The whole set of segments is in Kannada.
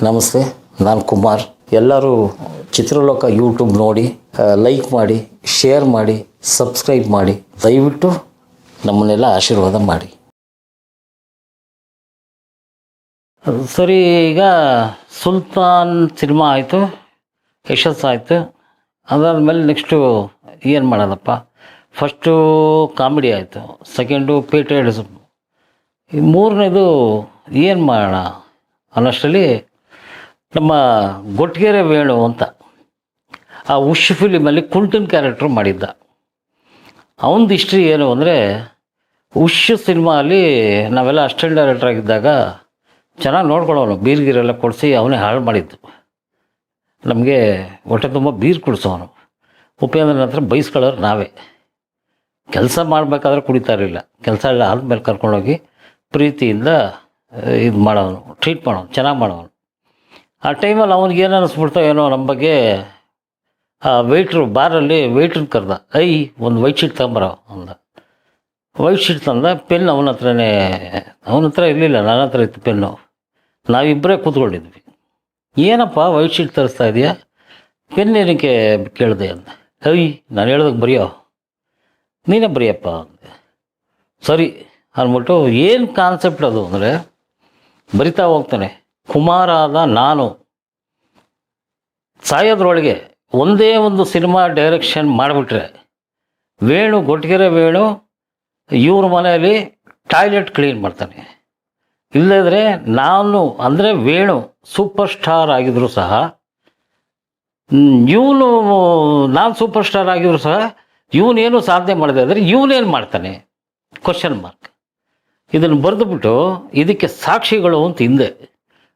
ನಮಸ್ತೆ, ನಾನು ಕುಮಾರ್. ಎಲ್ಲರೂ ಚಿತ್ರಲೋಕ ಯೂಟ್ಯೂಬ್ ನೋಡಿ, ಲೈಕ್ ಮಾಡಿ, ಶೇರ್ ಮಾಡಿ, ಸಬ್ಸ್ಕ್ರೈಬ್ ಮಾಡಿ. ದಯವಿಟ್ಟು ನಮ್ಮನ್ನೆಲ್ಲ ಆಶೀರ್ವಾದ ಮಾಡಿ. ಸರಿ, ಈಗ ಸುಲ್ತಾನ್ ಸಿನಿಮಾ ಆಯಿತು, ಯಶಸ್ಸಾಯಿತು. ಅದಾದಮೇಲೆ ನೆಕ್ಸ್ಟು ಏನು ಮಾಡೋದಪ್ಪ? ಫಸ್ಟು ಕಾಮಿಡಿ ಆಯಿತು, ಸೆಕೆಂಡು ಪೇಟ್ರಿಯಾಟಿಸಮ್, ಈ ಮೂರನೇದು ಏನು ಮಾಡೋಣ ಅನ್ನೋಷ್ಟರಲ್ಲಿ ನಮ್ಮ ಗೊಟ್ಗೆರೆ ವೇಣು ಅಂತ ಆ ಉಶ್ ಫಿಲಿಮಲ್ಲಿ ಕುಂಟನ್ ಕ್ಯಾರೆಕ್ಟ್ರು ಮಾಡಿದ್ದ. ಅವನದು ಹಿಸ್ಟ್ರಿ ಏನು ಅಂದರೆ, ಉಶ್ ಸಿನಿಮಾಲಿ ನಾವೆಲ್ಲ ಅಸಿಸ್ಟೆಂಟ್ ಡೈರೆಕ್ಟರ್ ಆಗಿದ್ದಾಗ ಚೆನ್ನಾಗಿ ನೋಡ್ಕೊಳ್ಳೋನು, ಬೀರ್ಗಿರೆಲ್ಲ ಕೊಡಿಸಿ ಅವನೇ ಹಾಳು ಮಾಡಿದ್ದು. ನಮಗೆ ಹೊಟ್ಟೆ ತುಂಬ ಬೀರ್ ಕುಡಿಸೋನು. ಉಪೇಂದ್ರನ ಹತ್ರ ಬೈಸ್ಕೊಳ್ಳೋರು ನಾವೇ. ಕೆಲಸ ಮಾಡಬೇಕಾದ್ರೆ ಕುಡಿತಾ ಇರಲಿಲ್ಲ, ಕೆಲಸ ಎಲ್ಲ ಆದಮೇಲೆ ಕರ್ಕೊಂಡೋಗಿ ಪ್ರೀತಿಯಿಂದ ಇದು ಮಾಡೋನು, ಟ್ರೀಟ್ ಮಾಡೋನು, ಚೆನ್ನಾಗಿ ಮಾಡೋನು. ಆ ಟೈಮಲ್ಲಿ ಅವ್ನಿಗೆ ಏನು ಅನ್ನಿಸ್ಬಿಡ್ತೋ ಏನೋ ನಮ್ಮ ಬಗ್ಗೆ. ಆ ವೆಯ್ಟ್ರು ಬಾರಲ್ಲಿ ವೆಯ್ಟ್ರನ್ನ ಕರೆದ, ಒಂದು ವೈಟ್ ಶೀಟ್ ತಗೊಂಬರೋ ಅಂದ. ವೈಟ್ ಶೀಟ್ ತಂದ. ಪೆನ್ ಅವನ ಹತ್ರ ಇರಲಿಲ್ಲ, ನನ್ನ ಹತ್ರ ಇತ್ತು ಪೆನ್ನು. ನಾವಿಬ್ಬರೇ ಕೂತ್ಕೊಂಡಿದ್ವಿ. ಏನಪ್ಪ ವೈಟ್ ಶೀಟ್ ತರಿಸ್ತಾ ಇದೆಯಾ, ಪೆನ್ ಏನಕ್ಕೆ ಕೇಳಿದೆ ಅಂದ. ನಾನು ಹೇಳ್ದಾಗ ಬರೆಯೋ, ನೀನೇ ಬರೆಯಪ್ಪ ಅಂದೆ. ಸರಿ ಅಂದ್ಬಿಟ್ಟು ಏನು ಕಾನ್ಸೆಪ್ಟ್ ಅದು ಅಂದರೆ, ಬರಿತಾ ಹೋಗ್ತಾನೆ. ಕುಮಾರಾದ ನಾನು ಸಾಯೋದ್ರೊಳಗೆ ಒಂದೇ ಒಂದು ಸಿನಿಮಾ ಡೈರೆಕ್ಷನ್ ಮಾಡಿಬಿಟ್ರೆ, ವೇಣು, ಗೊಟ್ಗೆರೆ ವೇಣು ಇವ್ರ ಮನೆಯಲ್ಲಿ ಟಾಯ್ಲೆಟ್ ಕ್ಲೀನ್ ಮಾಡ್ತಾನೆ. ಇಲ್ಲದ್ರೆ ನಾನು ಅಂದರೆ ವೇಣು ಸೂಪರ್ ಸ್ಟಾರ್ ಆಗಿದ್ರು ಸಹ, ಇವನು ನಾನು ಸೂಪರ್ ಸ್ಟಾರ್ ಆಗಿದ್ರು ಸಹ ಇವನೇನು ಸಾಧನೆ ಮಾಡಿದೆ ಅಂದರೆ ಇವನೇನು ಮಾಡ್ತಾನೆ ಕ್ವಶನ್ ಮಾರ್ಕ್. ಇದನ್ನು ಬರೆದುಬಿಟ್ಟು ಇದಕ್ಕೆ ಸಾಕ್ಷಿಗಳು ಅಂತ ಹಿಂದೆ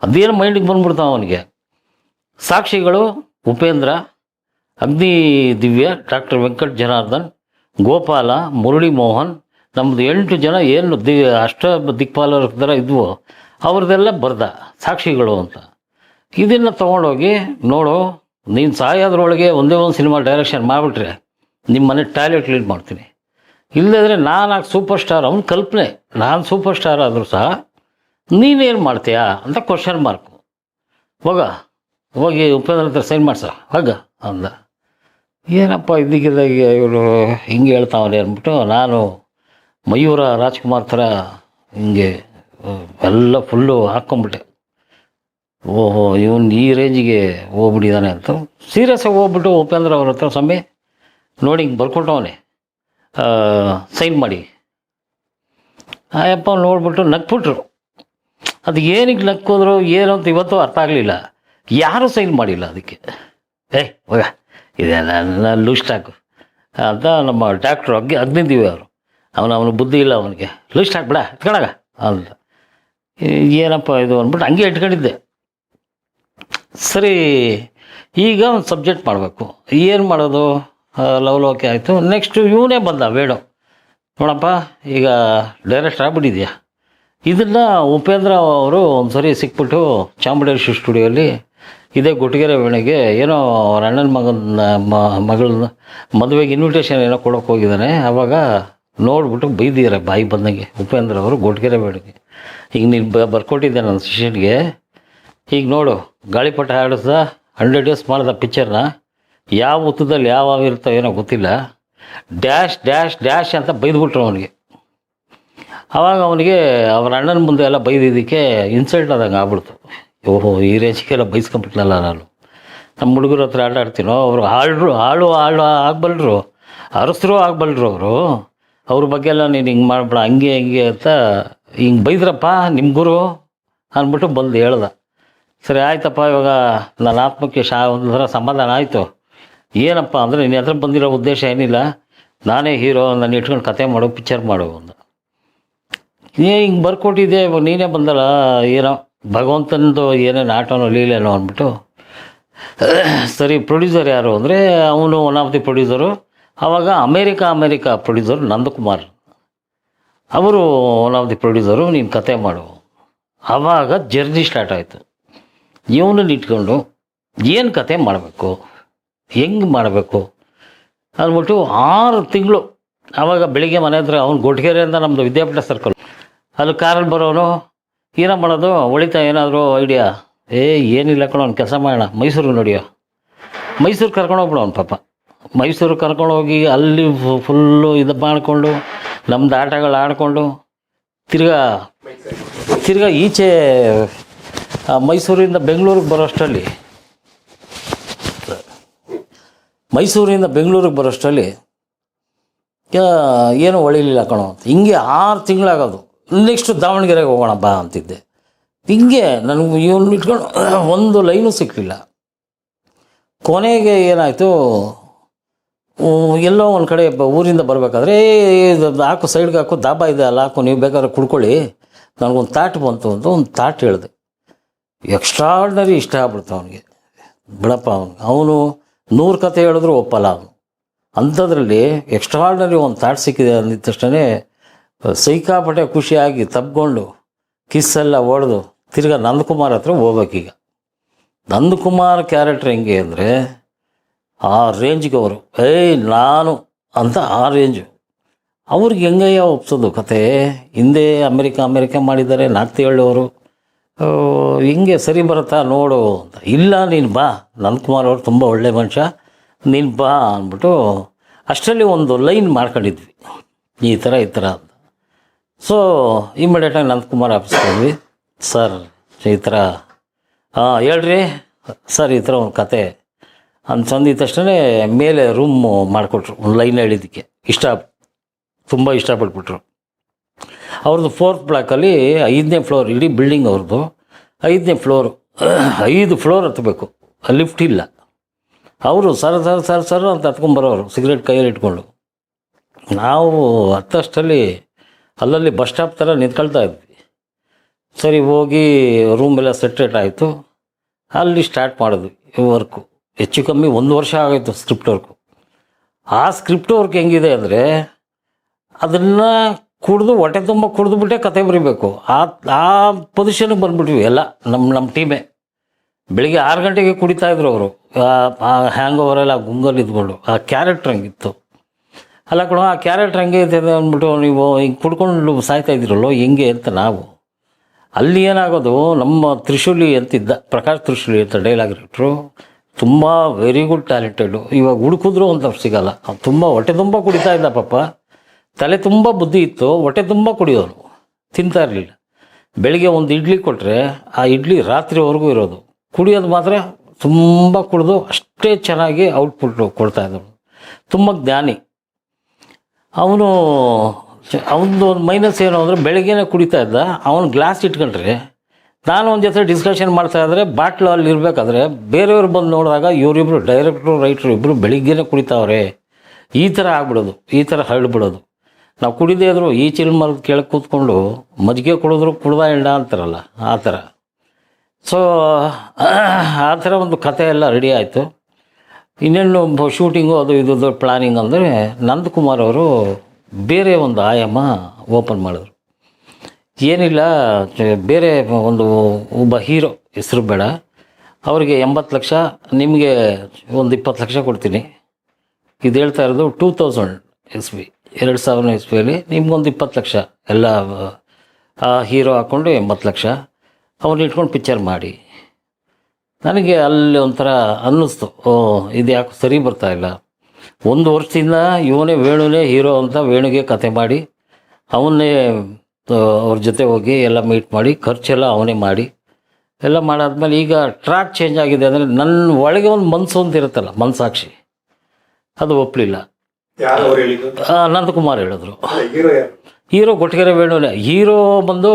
ಅದೇನು ಮೈಂಡಿಗೆ ಬಂದ್ಬಿಡ್ತಾವ ಅವನಿಗೆ. ಸಾಕ್ಷಿಗಳು ಉಪೇಂದ್ರ, ಅಗ್ನಿ ದಿವ್ಯ, ಡಾಕ್ಟರ್ ವೆಂಕಟ್ ಜನಾರ್ದನ್, ಗೋಪಾಲ, ಮುರಳಿ ಮೋಹನ್, ನಮ್ಮದು 8 ಜನ ಏನು ಅಷ್ಟ ದಿಕ್ಪಾಲರ ಥರ ಇದ್ವು, ಅವ್ರದ್ದೆಲ್ಲ ಬರ್ದ ಸಾಕ್ಷಿಗಳು ಅಂತ. ಇದನ್ನು ತೊಗೊಂಡೋಗಿ ನೋಡು, ನೀನು ಸಾಯೋದ್ರೊಳಗೆ ಒಂದೇ ಒಂದು ಸಿನಿಮಾ ಡೈರೆಕ್ಷನ್ ಮಾಡಿಬಿಟ್ರೆ ನಿಮ್ಮ ಮನೆ ಟಾಯ್ಲೆಟ್ ಕ್ಲೀನ್ ಮಾಡ್ತೀನಿ. ಇಲ್ಲದ್ರೆ ನಾನು ಸೂಪರ್ ಸ್ಟಾರ್, ಅವನ ಕಲ್ಪನೆ, ನಾನು ಸೂಪರ್ ಸ್ಟಾರ್ ಆದರೂ ಸಹ ನೀನೇನು ಮಾಡ್ತೀಯಾ ಅಂತ ಕ್ವಶನ್ ಮಾರ್ಕು. ಹೋಗಿ ಉಪೇಂದ್ರ ಹತ್ರ ಸೈನ್ ಮಾಡ್ಸ ಹೋಗ ಅಂದ. ಏನಪ್ಪ ಇದ್ದಕ್ಕಿದ್ದಾಗೆ ಇವರು ಹಿಂಗೆ ಹೇಳ್ತಾವನೆ ಅಂದ್ಬಿಟ್ಟು ನಾನು ಮಯೂರ ರಾಜ್ಕುಮಾರ್ ಥರ ಹಿಂಗೆ ಎಲ್ಲ ಫುಲ್ಲು ಹಾಕ್ಕೊಂಬಿಟ್ಟೆ. ಓಹೋ, ಇವನು ಈ ರೇಂಜಿಗೆ ಹೋಗ್ಬಿಟ್ಟಿದ್ದಾನೆ ಅಂತ ಸೀರಿಯಸ್ಸಾಗಿ ಹೋಗ್ಬಿಟ್ಟು ಉಪೇಂದ್ರ ಅವ್ರ ಹತ್ರ ಸ್ವಾಮಿ ನೋಡಿ ಹಿಂಗೆ ಬರ್ಕೊಟ್ಟವನೆ, ಸೈನ್ ಮಾಡಿ. ಆಯಪ್ಪ ನೋಡ್ಬಿಟ್ಟು ನಕ್ಬಿಟ್ರು. ಅದು ಏನಕ್ಕೆ ನಕ್ಕೋದ್ರು ಏನು ಅಂತ ಇವತ್ತು ಅರ್ಥ ಆಗಲಿಲ್ಲ. ಯಾರೂ ಸೈನ್ ಮಾಡಿಲ್ಲ ಅದಕ್ಕೆ. ಹೋಗ ಇದೆ ನನ್ನ ಲೂಸ್ ಸ್ಟಾಕು ಅಂತ ನಮ್ಮ ಡಾಕ್ಟ್ರು ಅಗ್ನಿದೀವಿ ಅವರು. ಅವನು ಬುದ್ಧಿ ಇಲ್ಲ ಅವನಿಗೆ. ಲೂಸ್ ಸ್ಟಾಕ್ ಬಿಡ ಇಟ್ಕೊಳಗ ಅಂತ. ಏನಪ್ಪ ಇದು ಅಂದ್ಬಿಟ್ಟು ಹಂಗೆ ಇಟ್ಕೊಂಡಿದ್ದೆ. ಸರಿ, ಈಗ ಒಂದು ಸಬ್ಜೆಕ್ಟ್ ಮಾಡಬೇಕು. ಏನು ಮಾಡೋದು? ಲವಲೋಕೆ ಆಯಿತು. ನೆಕ್ಸ್ಟು ಇವನೇ ಬಂದ ವೇಣು. ನೋಡಪ್ಪ, ಈಗ ಡೈರೆಕ್ಟರ್ ಆಗ್ಬಿಟ್ಟಿದ್ಯಾ. ಇದನ್ನು ಉಪೇಂದ್ರ ಅವರು ಒಂದು ಸರಿ ಸಿಕ್ಬಿಟ್ಟು ಚಾಮುಂಡೇಶ್ವರಿ ಸ್ಟುಡಿಯೋಲಿ ಇದೇ ಗೊಟ್ಗೆರೆ ವೇಣಿಗೆ ಏನೋ ಅವ್ರ ಅಣ್ಣನ ಮಗಳನ್ನ ಮದುವೆಗೆ ಇನ್ವಿಟೇಷನ್ ಏನೋ ಕೊಡೋಕೆ ಹೋಗಿದ್ದಾನೆ. ಆವಾಗ ನೋಡ್ಬಿಟ್ಟು ಬೈದಿದ್ದಾರೆ ಬಾಯಿ ಬಂದಂಗೆ ಉಪೇಂದ್ರ ಅವರು ಗೊಟ್ಗೆರೆ ವೇಣಿಗೆ. ಈಗ ನೀನು ಬರ್ಕೊಟ್ಟಿದ್ದೆ ನನ್ನ ಶಿಷ್ಯನಿಗೆ, ಈಗ ನೋಡು ಗಾಳಿಪಟ ಹಾಡಿಸ್ದ 100 ಡೇಸ್ ಮಾಡ್ದ ಪಿಕ್ಚರ್ನ, ಯಾವ ಹುತ್ತದಲ್ಲಿ ಯಾವ ಇರ್ತೋ ಏನೋ ಗೊತ್ತಿಲ್ಲ, ಡ್ಯಾಶ್ ಡ್ಯಾಶ್ ಡ್ಯಾಶ್ ಅಂತ ಬೈದ್ಬಿಟ್ರು ಅವನಿಗೆ. ಆವಾಗ ಅವನಿಗೆ ಅವ್ರ ಅಣ್ಣನ ಮುಂದೆ ಎಲ್ಲ ಬೈದಿದ್ದಕ್ಕೆ ಇನ್ಸಲ್ಟ್ ಆದಂಗೆ ಆಗ್ಬಿಡ್ತು. ಓಹೋ, ಈ ರೇಂಜಿಗೆಲ್ಲ ಬೈಸ್ಕೊಂಬಿಟ್ನಲ್ಲ ನಾನು. ನಮ್ಮ ಹುಡುಗರ ಹತ್ರ ಆಟ ಆಡ್ತೀನೋ, ಅವರು ಹಾಳು ಆಗಬಲ್ರು, ಅರಸರು ಆಗಬಲ್ರು ಅವರು. ಅವ್ರ ಬಗ್ಗೆ ಎಲ್ಲ ನೀನು ಹಿಂಗೆ ಮಾಡ್ಬೇಡ, ಹಂಗೆ ಹಿಂಗೆ ಅಂತ ಹಿಂಗೆ ಬೈದ್ರಪ್ಪ ನಿಮ್ಮ ಗುರು ಅಂದ್ಬಿಟ್ಟು ಬಂದು ಹೇಳ್ದ. ಸರಿ ಆಯ್ತಪ್ಪ, ಇವಾಗ ನನ್ನ ಆತ್ಮಕ್ಕೆ ಒಂದು ಥರ ಸಮಾಧಾನ ಆಯಿತು. ಏನಪ್ಪ ಅಂದರೆ ನಿನ್ನ ಹತ್ರ ಬಂದಿರೋ ಉದ್ದೇಶ ಏನಿಲ್ಲ, ನಾನೇ ಹೀರೋ, ನಾನು ಇಟ್ಕೊಂಡು ಕತೆ ಮಾಡು, ಪಿಕ್ಚರ್ ಮಾಡು ಅಂದ. ಹಿಂಗೆ ಬರ್ಕೊಟ್ಟಿದ್ದೆ, ಇವಾಗ ನೀನೇ ಬಂದಲ್ಲ, ಏನೋ ಭಗವಂತನದು ಏನೇನು ಆಟನೋ ಲೀಲೇನೋ ಅಂದ್ಬಿಟ್ಟು. ಸರಿ, ಪ್ರೊಡ್ಯೂಸರ್ ಯಾರು ಅಂದರೆ ಅವನು ಒನ್ ಆಫ್ ದಿ ಪ್ರೊಡ್ಯೂಸರು. ಆವಾಗ ಅಮೇರಿಕಾ ಪ್ರೊಡ್ಯೂಸರ್ ನಂದಕುಮಾರ್ ಅವರು ಒನ್ ಆಫ್ ದಿ ಪ್ರೊಡ್ಯೂಸರು. ನೀನು ಕತೆ ಮಾಡು. ಆವಾಗ ಜರ್ನಿ ಸ್ಟಾರ್ಟ್ ಆಯಿತು. ಇವನನ್ನು ಇಟ್ಕೊಂಡು ಏನು ಕತೆ ಮಾಡಬೇಕು, ಹೆಂಗೆ ಮಾಡಬೇಕು ಅಂದ್ಬಿಟ್ಟು 6 ತಿಂಗಳು. ಆವಾಗ ಬೆಳಿಗ್ಗೆ ಮನೆ ಹತ್ರ ಅವ್ನು ಗೊಟ್ಗೆರೆಯಿಂದ ನಮ್ಮದು ವಿದ್ಯಾಪೀಠ ಸರ್ಕಲ್, ಅಲ್ಲಿ ಕಾರಲ್ಲಿ ಬರೋನು. ಏನೋ ಮಾಡೋದು, ಹೊಳಿತಾ ಏನಾದರೂ ಐಡಿಯಾ ಏನಿಲ್ಲ ಕಣೋ, ಅವ್ನು ಕೆಲಸ ಮಾಡೋಣ, ಮೈಸೂರಿಗೆ ನೋಡಿಯೋ, ಮೈಸೂರು ಕರ್ಕೊಂಡೋಗ್ಬಿಡು ಅವ್ನು ಪಾಪ. ಮೈಸೂರು ಕರ್ಕೊಂಡೋಗಿ ಅಲ್ಲಿ ಫುಲ್ಲು ಇದು ಮಾಡಿಕೊಂಡು ನಮ್ಮದು ಆಟಗಳು ಆಡಿಕೊಂಡು ತಿರ್ಗಾ ಈಚೆ ಮೈಸೂರಿಂದ ಬೆಂಗಳೂರಿಗೆ ಬರೋಷ್ಟರಲ್ಲಿ ಏನೂ ಹೊಳಿಲಿಲ್ಲ ಕಣೋ ಅಂತ. ಹಿಂಗೆ 6 ತಿಂಗಳಾಗೋದು. ನೆಕ್ಸ್ಟು ದಾವಣಗೆರೆಗೆ ಹೋಗೋಣ ಬಾ ಅಂತಿದ್ದೆ. ಹಿಂಗೆ ನನಗೆ ಇವನು ಇಟ್ಕೊಂಡು ಒಂದು ಲೈನು ಸಿಕ್ಕಲಿಲ್ಲ. ಕೊನೆಗೆ ಏನಾಯಿತು, ಎಲ್ಲೋ ಒಂದು ಕಡೆ ಊರಿಂದ ಬರಬೇಕಾದ್ರೆ ಹಾಕು ಸೈಡ್ಗೆ ಹಾಕು, ದಾಬಾ ಇದೆ ಅಲ್ಲ ಹಾಕು, ನೀವು ಬೇಕಾದ್ರೆ ಕುಡ್ಕೊಳ್ಳಿ, ನನಗೊಂದು ತಾಟ್ ಬಂತು ಅಂತ ಒಂದು ತಾಟ್ ಹೇಳಿದೆ. ಎಕ್ಸ್ಟ್ರಾರ್ಡ್ನರಿ ಇಷ್ಟ ಆಗ್ಬಿಡ್ತು ಅವನಿಗೆ. ಬಿಡಪ್ಪ ಅವನು 100 ಕತೆ ಹೇಳಿದ್ರು ಒಪ್ಪಲ್ಲ ಅವನು. ಅಂಥದ್ರಲ್ಲಿ ಎಕ್ಸ್ಟ್ರಾರ್ಡ್ನರಿ ಒಂದು ತಾಟ್ ಸಿಕ್ಕಿದೆ ಅಂದಿದ ತಕ್ಷಣ ಸೈಕಾಪಟ್ಟೆ ಖುಷಿಯಾಗಿ ತಬ್ಕೊಂಡು ಕಿಸ್ಸೆಲ್ಲ ಹೊಡೆದು ತಿರ್ಗಾ ನಂದಕುಮಾರ್ ಹತ್ರ ಹೋಗ್ಬೇಕೀಗ. ನಂದಕುಮಾರ್ ಕ್ಯಾರೆಕ್ಟರ್ ಹೆಂಗೆ ಅಂದರೆ ಆ ರೇಂಜ್ಗೆ ಅವರು ನಾನು ಅಂತ ಆ ರೇಂಜು. ಅವ್ರಿಗೆ ಹೆಂಗಯ್ಯ ಒಪ್ಸೋದು ಕತೆ. ಹಿಂದೆ ಅಮೆರಿಕ ಮಾಡಿದ್ದಾರೆ, ನಾಗ್ತಿಹಳ್ಳಿ ಹಿಂಗೆ ಸರಿ ಬರುತ್ತಾ ನೋಡು ಅಂತ. ಇಲ್ಲ ನೀನು ಬಾ, ನಂದಕುಮಾರ್ ಅವರು ತುಂಬ ಒಳ್ಳೆ ಮನುಷ್ಯ, ನೀನು ಬಾ ಅಂದ್ಬಿಟ್ಟು ಅಷ್ಟರಲ್ಲಿ ಒಂದು ಲೈನ್ ಮಾಡ್ಕೊಂಡಿದ್ವಿ, ಈ ಥರ ಅಂತ. ಸೊ ಇಮಿಡಿಯೇಟಾಗಿ ನಂದಕುಮಾರ್ ಆಫೀಸ್ಗೆ ಹೋದ್ವಿ. ಸರ್ ಈ ಥರ ಹೇಳ್ರಿ ಸರ್, ಈ ಥರ ಒಂದು ಕತೆ ಅಂತಂದಿದ ತಕ್ಷಣ ಮೇಲೆ ರೂಮ್ ಮಾಡಿಕೊಟ್ರು. ಒಂದು ಲೈನ್ ಹೇಳಿದ್ದಕ್ಕೆ ತುಂಬ ಇಷ್ಟಪಟ್ಬಿಟ್ರು. ಅವ್ರದ್ದು 4th ಬ್ಲಾಕಲ್ಲಿ 5ನೇ ಫ್ಲೋರ್, ಇಡೀ ಬಿಲ್ಡಿಂಗ್ ಅವ್ರದ್ದು 5ನೇ ಫ್ಲೋರು, 5 ಫ್ಲೋರ್ ಹತ್ತಬೇಕು, ಲಿಫ್ಟ್ ಇಲ್ಲ. ಅವರು ಸರ್ ಅಂತ ಹತ್ಕೊಂಬರೋರು, ಸಿಗರೇಟ್ ಕೈಯಲ್ಲಿ ಇಟ್ಕೊಂಡು. ನಾವು ಹತ್ತಷ್ಟರಲ್ಲಿ ಅಲ್ಲಲ್ಲಿ ಬಸ್ ಸ್ಟಾಪ್ ಥರ ನಿಂತ್ಕೊಳ್ತಾ ಇದ್ವಿ. ಸರಿ ಹೋಗಿ ರೂಮೆಲ್ಲ ಸೆಟ್ರೇಟ್ ಆಯಿತು. ಅಲ್ಲಿ ಸ್ಟಾರ್ಟ್ ಮಾಡಿದ್ವಿ ವರ್ಕು. ಹೆಚ್ಚು ಕಮ್ಮಿ 1 ವರ್ಷ ಆಗೋಯ್ತು ಸ್ಕ್ರಿಪ್ಟ್ ವರ್ಕು. ಆ ಸ್ಕ್ರಿಪ್ಟ್ ವರ್ಕ್ ಹೆಂಗಿದೆ ಅಂದರೆ ಅದನ್ನು ಹೊಟ್ಟೆ ತುಂಬ ಕುಡಿದ್ಬಿಟ್ಟೆ ಕತೆ ಬರೀಬೇಕು. ಆ ಪೊಸಿಷನ್ಗೆ ಬಂದುಬಿಟ್ವಿ ಎಲ್ಲ ನಮ್ಮ ಟೀಮೇ. ಬೆಳಿಗ್ಗೆ 6 ಗಂಟೆಗೆ ಕುಡಿತಾಯಿದ್ರು ಅವರು. ಆ ಹ್ಯಾಂಗ್ ಓವರೆಲ್ಲ ಗುಂಗಲ್ಲಿ ಇದ್ಕೊಂಡು. ಆ ಕ್ಯಾರೆಕ್ಟ್ರ್ ಹಂಗಿತ್ತು. ಅಲ್ಲ ಕಣೋ, ಆ ಕ್ಯಾರೆಕ್ಟ್ರ್ ಹಂಗೆ ಇರ್ತದೆ ಅಂದ್ಬಿಟ್ಟು ನೀವು ಹಿಂಗೆ ಕುಡ್ಕೊಂಡು ಸಾಯ್ತಾ ಇದ್ದೀರಲ್ಲೋ ಹೆಂಗೆ ಅಂತ ನಾವು. ಅಲ್ಲಿ ಏನಾಗೋದು, ನಮ್ಮ ತ್ರಿಶೂಲಿ ಅಂತಿದ್ದ, ಪ್ರಕಾಶ್ ತ್ರಿಶೂಲಿ ಅಂತ ಡೈಲಾಗ್ ರೈಟ್ರು, ತುಂಬ ವೆರಿ ಗುಡ್ ಟ್ಯಾಲೆಂಟೆಡು. ಇವಾಗ ಹುಡುಕಿದ್ರು ಅಂತವ್ರು ಸಿಗೋಲ್ಲ. ತುಂಬ ಹೊಟ್ಟೆ ತುಂಬ ಕುಡಿತಾ ಇದ್ದ ಪಾಪ. ತಲೆ ತುಂಬ ಬುದ್ಧಿ ಇತ್ತು, ಹೊಟ್ಟೆ ತುಂಬ ಕುಡಿಯೋರು, ತಿಂತಾ ಇರಲಿಲ್ಲ. ಬೆಳಿಗ್ಗೆ ಒಂದು ಇಡ್ಲಿ ಕೊಟ್ಟರೆ ಆ ಇಡ್ಲಿ ರಾತ್ರಿವರೆಗೂ ಇರೋದು. ಕುಡಿಯೋದು ಮಾತ್ರ ತುಂಬ ಕುಡಿದು ಅಷ್ಟೇ ಚೆನ್ನಾಗಿ ಔಟ್ಪುಟ್ ಕೊಡ್ತಾಯಿದ್ದವು. ತುಂಬ ಜ್ಞಾನಿ ಅವನು. ಅವನದು ಒಂದು ಮೈನಸ್ ಏನು ಅಂದರೆ ಬೆಳಗ್ಗೆನೇ ಕುಡಿತಾ ಇದ್ದ. ಅವನು ಗ್ಲಾಸ್ ಇಟ್ಕೊಂಡ್ರೆ ನಾನು ಒಂದು ಜೊತೆ ಡಿಸ್ಕಷನ್ ಮಾಡ್ತಾಯಿದ್ರೆ ಬಾಟ್ಲು ಅಲ್ಲಿ ಇರಬೇಕಾದ್ರೆ ಬೇರೆಯವ್ರು ಬಂದು ನೋಡಿದಾಗ ಇವರಿಬ್ಬರು ಡೈರೆಕ್ಟ್ರು ರೈಟ್ರು ಇಬ್ಬರು ಬೆಳಿಗ್ಗೆನೇ ಕುಡಿತಾವ್ರೆ, ಈ ಥರ ಆಗ್ಬಿಡೋದು, ಈ ಥರ ಹರಡ್ಬಿಡೋದು. ನಾವು ಕುಡಿದೇ ಇದ್ರು ಈ ಚಿಲ್ಮರದ ಕೆಳಗೆ ಕೂತ್ಕೊಂಡು ಮಜ್ಜಿಗೆ ಕುಡಿದ್ರು ಕುಡ್ದ ಎಂಡ ಅಂತಾರಲ್ಲ, ಆ ಥರ. ಸೊ ಆ ಥರ ಒಂದು ಕತೆ ಎಲ್ಲ ರೆಡಿ ಆಯಿತು. ಇನ್ನೇನು ಶೂಟಿಂಗು ಅದು ಇದು ಪ್ಲಾನಿಂಗ್ ಅಂದರೆ ನಂದಕುಮಾರ್ ಅವರು ಬೇರೆ ಒಂದು ಆಯಾಮ ಓಪನ್ ಮಾಡಿದ್ರು. ಏನಿಲ್ಲ, ಬೇರೆ ಒಬ್ಬ ಹೀರೋ ಹೆಸರು ಬೇಡ, ಅವರಿಗೆ 80 ಲಕ್ಷ, ನಿಮಗೆ ಒಂದು 20 ಲಕ್ಷ ಕೊಡ್ತೀನಿ. ಇದು ಹೇಳ್ತಾ ಇರೋದು 2000 ಇಸ್ವಿ, 2000 ಇಸ್ವಿಯಲ್ಲಿ ನಿಮ್ಗೊಂದು 20 ಲಕ್ಷ ಎಲ್ಲ ಆ ಹೀರೋ ಹಾಕ್ಕೊಂಡು 80 ಲಕ್ಷ ಅವನ್ನ ಇಟ್ಕೊಂಡು ಪಿಕ್ಚರ್ ಮಾಡಿ. ನನಗೆ ಅಲ್ಲಿ ಒಂಥರ ಅನ್ನಿಸ್ತು, ಇದು ಯಾಕೆ ಸರಿ ಬರ್ತಾಯಿಲ್ಲ. 1 ವರ್ಷದಿಂದ ಇವನೇ ವೇಣುನೇ ಹೀರೋ ಅಂತ ವೇಣುಗೆ ಕತೆ ಮಾಡಿ ಅವನ್ನೇ ಅವ್ರ ಜೊತೆ ಹೋಗಿ ಎಲ್ಲ ಮೀಟ್ ಮಾಡಿ ಖರ್ಚೆಲ್ಲ ಅವನೇ ಮಾಡಿ ಎಲ್ಲ ಮಾಡಾದ್ಮೇಲೆ ಈಗ ಟ್ರ್ಯಾಕ್ ಚೇಂಜ್ ಆಗಿದೆ ಅಂದರೆ ನನ್ನ ಒಳಗೆ ಒಂದು ಮನಸ್ಸು ಅಂತ ಇರುತ್ತಲ್ಲ, ಮನಸ್ಸಾಕ್ಷಿ, ಅದು ಒಪ್ಪಲಿಲ್ಲ. ನಂದಕುಮಾರ್ ಹೇಳಿದ್ರು. ಹೀರೋ ಕೊಟ್ಟಿಗೆರೆ ವೇಣುನೇ ಹೀರೋ ಬಂದು,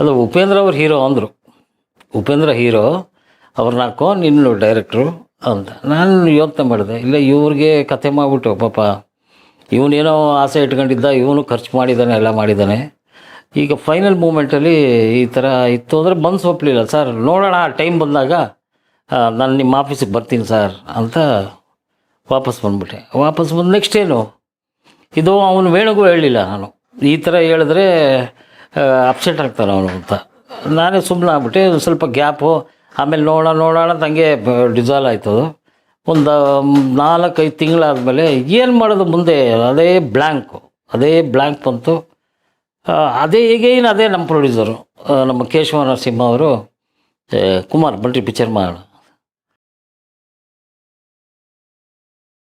ಅದು ಉಪೇಂದ್ರ ಅವ್ರ ಹೀರೋ ಅಂದರು. ಉಪೇಂದ್ರ ಹೀರೋ, ಅವ್ರನ್ನ ಹಾಕೋ ನಿನ್ನ ಡೈರೆಕ್ಟ್ರು ಅಂತ. ನಾನು ಯೋಚನೆ ಮಾಡಿದೆ, ಇಲ್ಲ ಇವ್ರಿಗೆ ಕತೆ ಮಾಡಿಬಿಟ್ಟು ಪಾಪ ಇವನೇನೋ ಆಸೆ ಇಟ್ಕೊಂಡಿದ್ದ, ಇವನು ಖರ್ಚು ಮಾಡಿದ್ದಾನೆ, ಎಲ್ಲ ಮಾಡಿದ್ದಾನೆ. ಈಗ ಫೈನಲ್ ಮೂಮೆಂಟಲ್ಲಿ ಈ ಥರ ಇತ್ತು ಅಂದರೆ ಮನಸ್ಸು ಒಪ್ಪಲಿಲ್ಲ. ಸರ್ ನೋಡೋಣ, ಟೈಮ್ ಬಂದಾಗ ನಾನು ನಿಮ್ಮ ಆಫೀಸಿಗೆ ಬರ್ತೀನಿ ಸರ್ ಅಂತ ವಾಪಸ್ ಬಂದುಬಿಟ್ಟೆ. ವಾಪಸ್ ಬಂದು ನೆಕ್ಸ್ಟ್ ಏನು ಇದು ಅವನು ವೇಣುಗೂ ಹೇಳಲಿಲ್ಲ ನಾನು. ಈ ಥರ ಹೇಳಿದ್ರೆ ಅಪ್ಸೆಟ್ ಆಗ್ತಾನೆ ಅವನು ಅಂತ. ನಾನೇ ಸುಮ್ಮನೆ ಆಗ್ಬಿಟ್ಟೆ. ಸ್ವಲ್ಪ ಗ್ಯಾಪು, ಆಮೇಲೆ ನೋಡೋಣ ತಂಗೆ ಡಿಸಾಲ್ವ್ ಆಯ್ತು. ಒಂದು 4-5 ತಿಂಗಳಾದಮೇಲೆ ಏನು ಮಾಡೋದು ಮುಂದೆ, ಅದೇ ಬ್ಲ್ಯಾಂಕ್ ಬಂತು. ಅದೇ ಈಗೇನು ಅದೇ ನಮ್ಮ ಪ್ರೊಡ್ಯೂಸರು ನಮ್ಮ ಕೇಶವ ನರಸಿಂಹ ಅವರು ಕುಮಾರ್ ಬನ್ರಿ ಪಿಕ್ಚರ್ ಮಾಡೋಣ